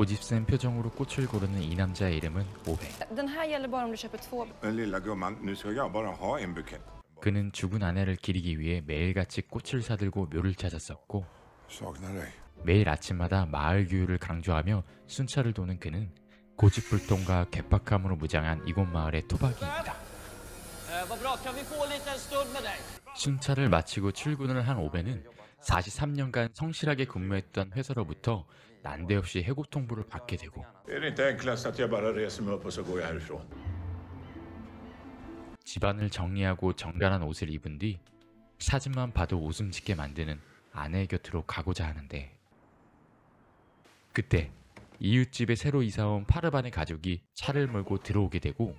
고집센 표정으로 꽃을 고르는 이 남자의 이름은 오베. Den här gäller bara om du köper två. Lilla gumman, nu ska jag bara ha en bukett. 그는 죽은 아내를 기리기 위해 매일같이 꽃을 사들고 묘를 찾았었고 Saknar dig. 매일 아침마다 마을 규율을 강조하며 순찰을 도는 그는 고집불통과 괴팍함으로 무장한 이곳 마을의 토박이입니다. 순찰을 마치고 출근을 한 오베는 43년간 성실하게 근무했던 회사로부터 난데없이 해고 통보를 받게 되고 Är det inte enklast att jag bara reser mig upp och så går jag härifrån? 집안을 정리하고 정갈한 옷을 입은 뒤 사진만 봐도 웃음 짓게 만드는 아내의 곁으로 가고자 하는데 그때 이웃집에 새로 이사온 파르반의 가족이 차를 몰고 들어오게 되고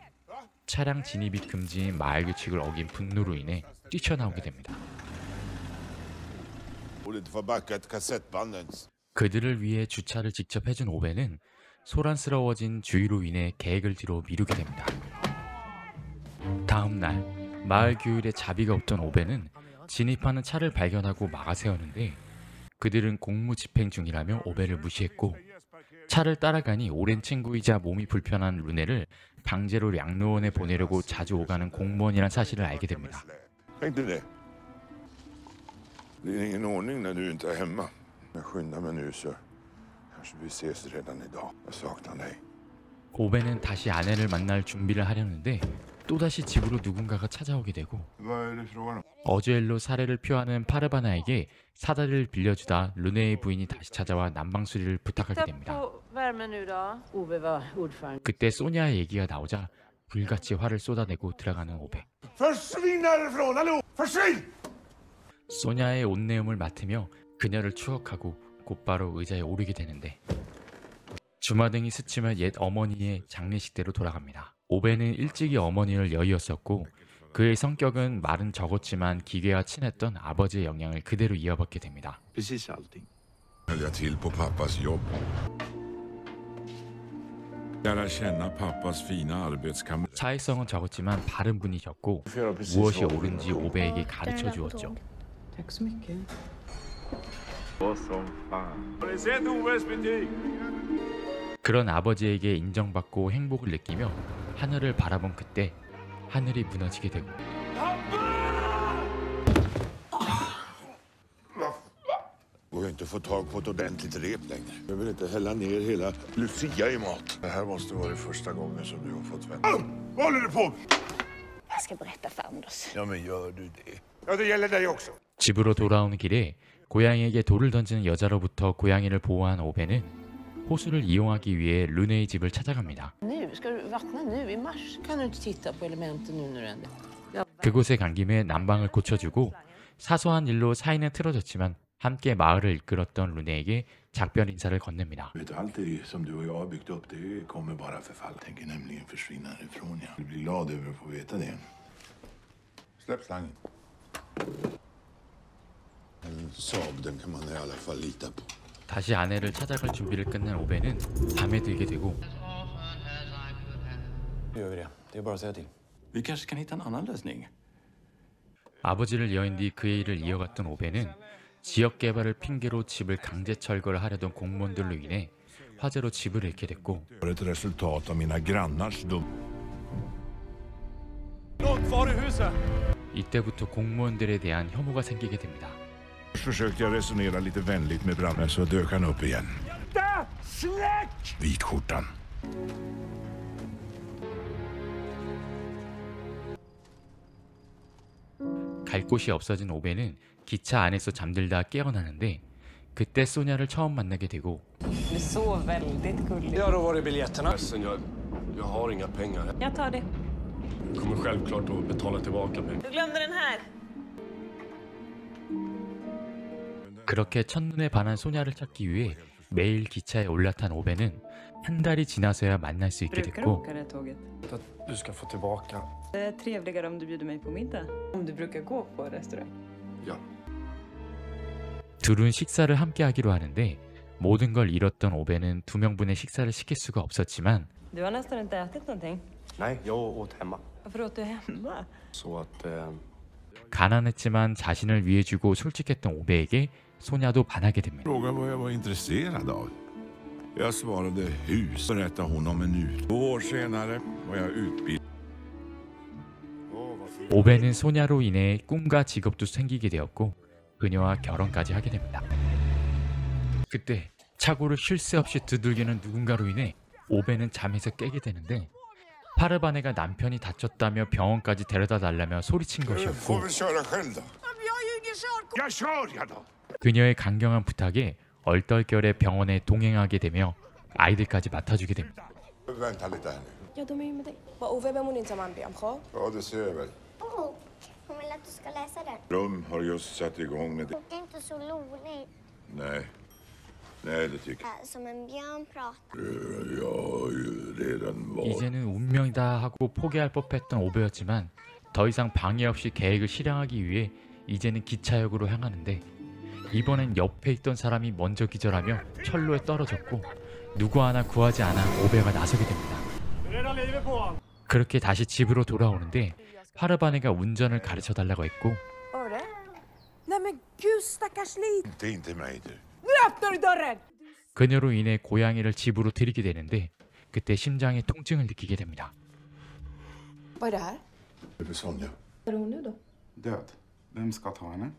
차량 진입이 금지인 마을 규칙을 어긴 분노로 인해 뛰쳐나오게 됩니다. 그들을 위해 주차를 직접 해준 오베는 소란스러워진 주의로 인해 계획을 뒤로 미루게 됩니다. 다음 날 마을 규율에 자비가 없던 오베는 진입하는 차를 발견하고 막아세우는데 그들은 공무 집행 중이라며 오베를 무시했고 차를 따라가니 오랜 친구이자 몸이 불편한 루네를 강제로 양로원에 보내려고 자주 오가는 공무원이란 사실을 알게 됩니다. Det är ingen ordning när du inte är hemma. Jag skyndar mig nu så kanske vi ses redan idag. Jag saknar dig. 오베는 다시 아내를 만날 준비를 하려는데 또다시 집으로 누군가가 찾아오게 되고 Vad är det frågan om? 어주엘로 사례를 표하는 파르바나에게 사다리를 빌려주다 루네의 부인이 다시 찾아와 난방 수리를 부탁하게 됩니다. 그때 소냐의 얘기가 나오자 불같이 화를 쏟아내고 들어가는 오베. Försvinn härifrån, hallå! Försvinn! 소냐의 옷내음을 맡으며 그녀를 추억하고 곧바로 의자에 오르게 되는데 주마등이 스치며 옛 어머니의 장례식대로 돌아갑니다. 오베는 일찍이 어머니를 여의었었고 그의 성격은 말은 적었지만 기계와 친했던 아버지의 영향을 그대로 이어받게 됩니다. Precis allting. Höll jag till på pappas jobb. Lära känna pappas fina arbetskamrat. 차이성은 적었지만 바른 분이셨고 무엇이 옳은지 오베에게 가르쳐 주었죠. Tack så mycket. Har ni sett Oves butik? 그런 아버지에게 인정받고 행복을 느끼며 하늘을 바라본 그때 하늘이 무너지게 되고 Går ju inte att få tag på ett ordentligt rep längre. Jag vill inte hälla ner hela Lucia i mat. Det här måste vara det första gången som du har fått vänta. Vad håller du på med? Jag ska berätta för Anders. Ja, men gör du det? Ja, det gäller dig också. 집으로 돌아오는 길에 고양이에게 돌을 던지는 여자로부터 고양이를 보호한 오베는 호수를 이용하기 위해 루네의 집을 찾아갑니다. Nu, ska du vattna nu i mars? Kan du inte titta på elementen nu när du ändå... 그곳에 간 김에 난방을 고쳐주고 사소한 일로 사이는 틀어졌지만 함께 마을을 이끌었던 루네에게 작별 인사를 건넵니다. Vet du, allt det som du och jag har byggt upp, det kommer bara förfalla. Tänker nämligen försvinna härifrån. Jag blir glad över att få veta det. Släpp slangen. En Saab, den kan man i alla fall lita på. 다시 아내를 찾아갈 준비를 끝낸 오베는 밤에 들게 되고 Gör vi det. Det är bara att säga till. Vi kanske kan hitta en annan lösning. 아버지를 여인 뒤 그의 일을 이어갔던 오베는 지역 개발을 핑계로 집을 강제 철거를 하려던 공무원들로 인해 화재로 집을 잃게 됐고 Ett resultat av mina grannars dom. 이때부터 공무원들에 대한 혐오가 생기게 됩니다. Försökte jag resonera lite vänligt med branden så dök han upp igen. Vitskjortan. 갈 곳이 없어진 오베는 기차 안에서 잠들다 깨어나는데 그때 소냐를 처음 만나게 되고 Du sov väldigt gulligt. Ja, då var det biljetterna. Ledsen, jag har inga pengar. Jag tar det. Jag kommer självklart att betala tillbaka pengar. Du glömde den här. 그렇게 첫눈에 반한 소냐를 찾기 위해 매일 기차에 올라탄 오베는 한 달이 지나서야 만날 수 있게 Brukar du 됐고 åka det tåget? Att du ska få tillbaka. Det är trevligare om du bjuder mig på middag. Om du brukar gå på restaurang. Ja. 둘은 식사를 함께 하기로 하는데 모든 걸 잃었던 오베는 두 명분의 식사를 시킬 수가 없었지만 Du har nästan inte ätit någonting. Nej, jag åt hemma. Varför åt du hemma? Så att... 가난했지만 자신을 위해주고 솔직했던 오베에게 소냐도 반하게 됩니다. Fråga vad jag var intresserad av. Jag svarade hus, berättade hon om en ut. 2 år senare var jag utbildad. 오벤은 소냐로 인해 꿈과 직업도 생기게 되었고 그녀와 결혼까지 하게 됩니다. 그때 차고를 쉴 새 없이 두들기는 누군가로 인해 오벤은 잠에서 깨게 되는데 파르바네가 남편이 다쳤다며 병원까지 데려다 달라며 소리친 것이었고 Får vi köra själv då? Jag kör jag då! 그녀의 강경한 부탁에 얼떨결에 병원에 동행하게 되며 아이들까지 맡아주게 됩니다. Vänta lite här nu. Ja, de är ju med dig. Vad Ove, vem hon inte man be om? Ja, det ser jag väl. Hon vill att du ska läsa den. Rum har just satt igång med det. Det är inte så roligt. Nej. Nej, det tycker Som en björn pratar. jag har ju redan varit. 이제는 운명이다 하고 포기할 법했던 오베였지만 더 이상 방해 없이 계획을 실행하기 위해 이제는 기차역으로 향하는데 이번엔 옆에 있던 사람이 먼저 기절하며 철로에 떨어졌고 누구 하나 구하지 않아 오베가 나서게 됩니다. 그렇게 다시 집으로 돌아오는데 파르바네가 운전을 가르쳐 달라고 했고 Hörru? Nej men gud stackars Lid. Inte mig du. Nu öppnar du dörren! 그녀로 인해 고양이를 집으로 들이게 되는데 그때 심장에 통증을 느끼게 됩니다. Vad är det här? Det är Sonja. Vad är hon nu då? Död. Vem ska ta henne?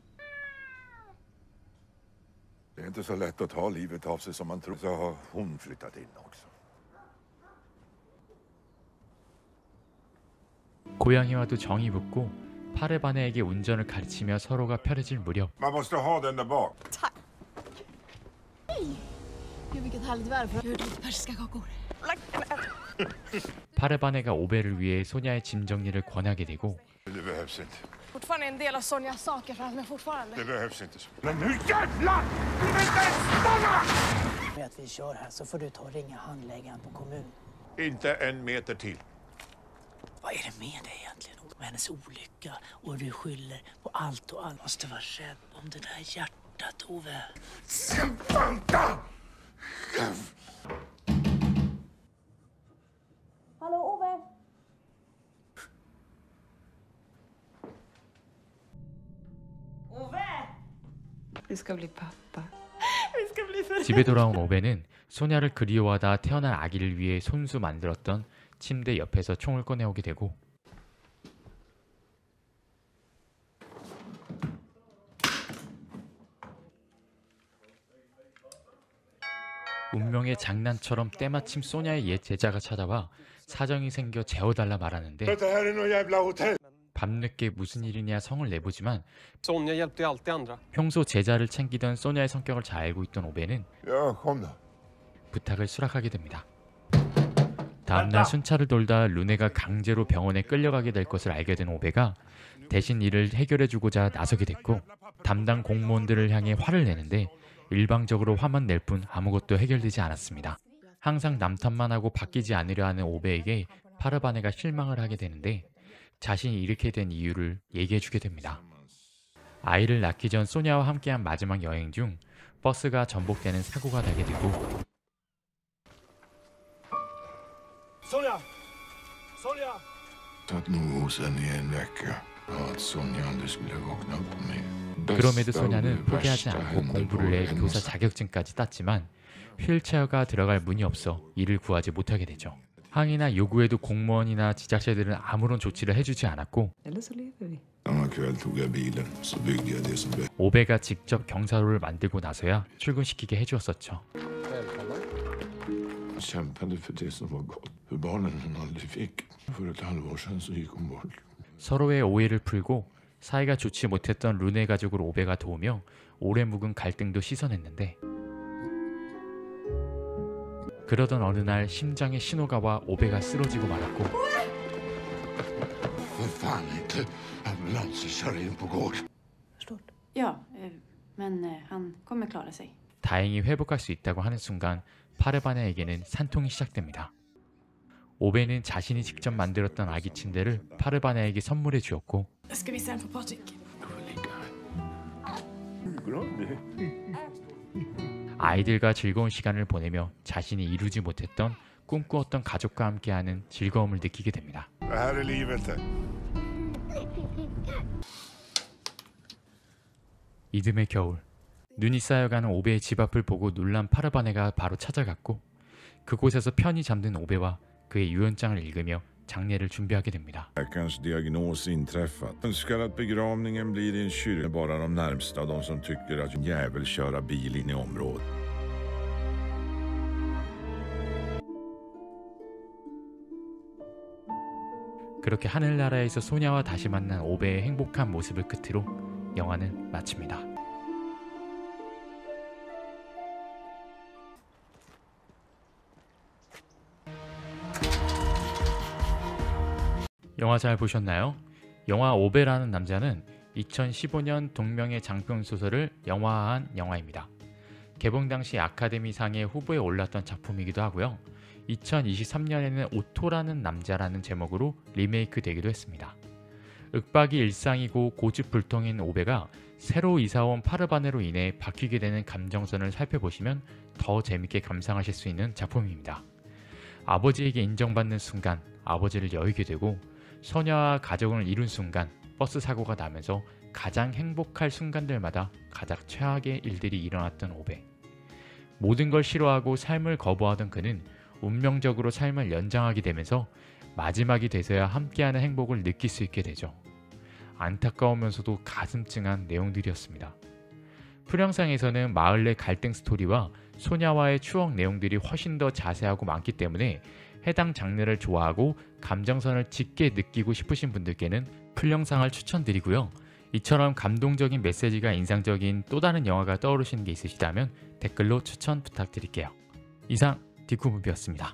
Det är inte så lätt att ta livet av sig som man tror. Så har hon flyttat in också. 고양이와도 정이 붙고 파르바네에게 운전을 가르치며 서로가 편해질 무렵 Man måste ha den där bak. Gud vilket härligt väder för jag gjorde lite persiska kakor. 파르바네가 오베를 위해 소냐의 짐 정리를 권하게 되고 Det behövs inte. Fortfarande en del av Sonjas saker framför mig fortfarande. Det behövs inte. Men nu jävlar! Du vill inte ens stanna! Med att vi kör här så får du ta och ringa handläggaren på kommunen. Inte en meter till. Vad är det med dig egentligen? Med hennes olycka och du skyller på allt och alla. Måste vara rädd om det där hjärtat, Ove. Vänta! Hallå Ove! Du ska bli pappa. 집에 돌아온 오베는 소냐를 그리워하다 태어난 아기를 위해 손수 만들었던 침대 옆에서 총을 꺼내오게 되고 운명의 장난처럼 때마침 소냐의 옛 제자가 찾아와 사정이 생겨 재워달라 말하는데 Det här är någon jävla hotell. 밤늦게 무슨 일이냐 성을 내보지만 Sonja hjälpte ju alltid andra. 평소 제자를 챙기던 소냐의 성격을 잘 알고 있던 오베는 Ja, kom då. 부탁을 수락하게 됩니다. 다음날 순찰을 돌다 루네가 강제로 병원에 끌려가게 될 것을 알게 된 오베가 대신 이를 해결해주고자 나서게 됐고 담당 공무원들을 향해 화를 내는데 일방적으로 화만 낼 뿐 아무것도 해결되지 않았습니다. 항상 남탓만 하고 바뀌지 않으려 하는 오베에게 파르바네가 실망을 하게 되는데 자신이 이렇게 된 이유를 얘기해주게 됩니다. 아이를 낳기 전 소냐와 함께한 마지막 여행 중 버스가 전복되는 사고가 나게 되고 Sonja! Sonja! Satt nog hos henne i en vecka. Ja, att Sonja aldrig skulle vakna upp med. 그럼에도 소냐는 포기하지 않고 공부를 해 교사 자격증까지 땄지만 휠체어가 들어갈 문이 없어 이를 구하지 못하게 되죠. 항의나 요구에도 공무원이나 지자체들은 아무런 조치를 해주지 않았고 Samma kväll tog jag bilen så byggde jag det som behövdes. 오베가 직접 경사로를 만들고 나서야 출근시키게 해주었었죠. Jag kämpade för det som var gott. För barnen hon aldrig fick. För ett halvår sedan så gick hon bort. 서로의 오해를 풀고 사이가 좋지 못했던 루네 가족을 오베가 도우며 오래 묵은 갈등도 씻어냈는데 그러던 어느 날 심장에 신호가 와 오베가 쓰러지고 말았고 För fan inte. Ambulansen kör in på gård. Förstår du? Ja, men han kommer klara sig. 다행히 회복할 수 있다고 하는 순간 파르바네에게는 산통이 시작됩니다. 오베는 자신이 직접 만들었던 아기 침대를 파르바네에게 선물해 주었고 Ska vi sen på Patrik? 아이들과 즐거운 시간을 보내며 자신이 이루지 못했던 꿈꾸었던 가족과 함께하는 즐거움을 느끼게 됩니다. Det här är livet det. 이듬해 겨울 눈이 쌓여가는 오베의 집 앞을 보고 놀란 파르바네가 바로 찾아갔고 그곳에서 편히 잠든 오베와 그의 유언장을 읽으며 장례를 준비하게 됩니다. Läkarens diagnos inträffat. Önskar att begravningen blir i en kyrka bara de närmsta av de som tycker att en jävel köra bil in i området. 그렇게 하늘나라에서 소냐와 다시 만난 오베의 행복한 모습을 끝으로 영화는 마칩니다. 영화 잘 보셨나요? 영화 오베라는 남자는 2015년 동명의 장편 소설을 영화화한 영화입니다. 개봉 당시 아카데미상의 후보에 올랐던 작품이기도 하고요. 2023년에는 오토라는 남자라는 제목으로 리메이크 되기도 했습니다. 윽박이 일상이고 고집불통인 오베가 새로 이사온 파르바네로 인해 바뀌게 되는 감정선을 살펴보시면 더 재밌게 감상하실 수 있는 작품입니다. 아버지에게 인정받는 순간 아버지를 여의게 되고 소녀와 가족을 이룬 순간 버스 사고가 나면서 가장 행복할 순간들마다 가장 최악의 일들이 일어났던 오베. 모든 걸 싫어하고 삶을 거부하던 그는 운명적으로 삶을 연장하게 되면서 마지막이 돼서야 함께하는 행복을 느낄 수 있게 되죠. 안타까우면서도 가슴 찡한 내용들이었습니다. 풀영상에서는 마을 내 갈등 스토리와 소냐와의 추억 내용들이 훨씬 더 자세하고 많기 때문에 해당 장르를 좋아하고 감정선을 짙게 느끼고 싶으신 분들께는 풀영상을 추천드리고요. 이처럼 감동적인 메시지가 인상적인 또 다른 영화가 떠오르시는 게 있으시다면 댓글로 추천 부탁드릴게요. 이상 디쿠무비였습니다.